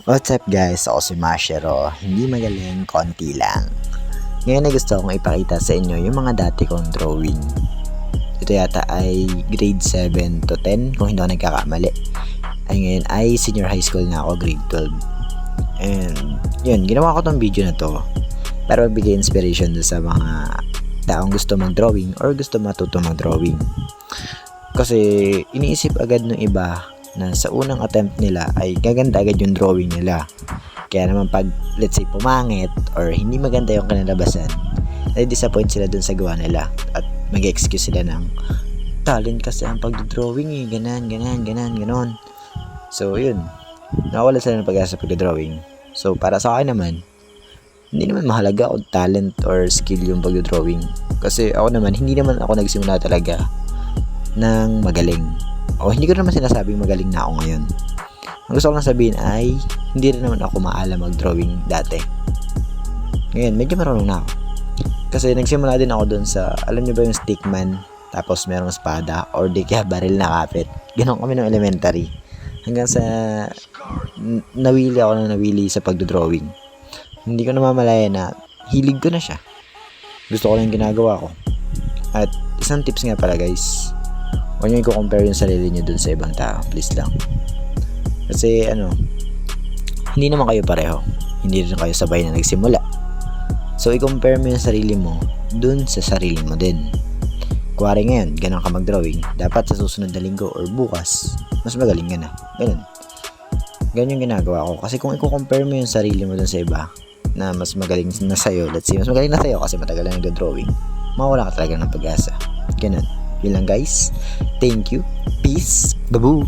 What's up guys? Ako si Mashero. Hindi magaling, konti lang. Ngayon ay gusto kong ipakita sa inyo yung mga dati kong drawing. Ito yata ay grade 7 to 10 kung hindi ako nagkakamali. Ay ngayon ay senior high school na ako, grade 12. And yun, ginawa ko tong video na to para magbigay inspiration sa mga taong gusto mag-drawing or gusto matuto mag-drawing. Kasi iniisip agad ng iba na sa unang attempt nila ay gaganda agad yung drawing nila. Kaya naman pag let's say pumangit or hindi maganda yung kinalabasan, ay disappoint sila dun sa gawa nila at mag-excuse sila ng talent kasi ang pag-drawing eh, ganon. So yun, nakawala sila ng pag-asa sa pag-drawing. So para sa akin naman, hindi naman mahalaga kung talent or skill yung pag-drawing. Kasi ako naman, hindi naman ako nagsimula talaga ng magaling. O hindi ko naman sinasabing magaling na ako ngayon. Ang gusto ko lang sabihin ay hindi rin naman ako maalam mag-drawing dati. Ngayon, medyo marunong na ako. Kasi nagsimula din ako dun sa, alam niyo ba yung stickman, tapos merong espada, or di kaya baril na kapit. Ganon kami ng elementary. Hanggang sa nawili ako na nawili sa pagdodrawing. Hindi ko namamalaya na hilig ko na siya. Gusto ko lang yung ginagawa ko. At isang tips nga pala guys, huwag nyo i-compare yung sarili nyo dun sa ibang tao, please lang. Kasi hindi naman kayo pareho. Hindi rin kayo sabay na nagsimula. So i-compare mo yung sarili mo dun sa sarili mo din. Kuwari ngayon, ganun ka mag-drawing, dapat sa susunod na linggo or bukas, mas magaling ka na. Ganun. Ganun yung ginagawa ko. Kasi kung i-compare mo yung sarili mo dun sa iba na mas magaling na sa'yo, let's say, mas magaling na sa'yo kasi matagal na nag-drawing, mawala ka talaga ng pag-asa. Ganun. Yun lang guys. Thank you. Peace. Babu.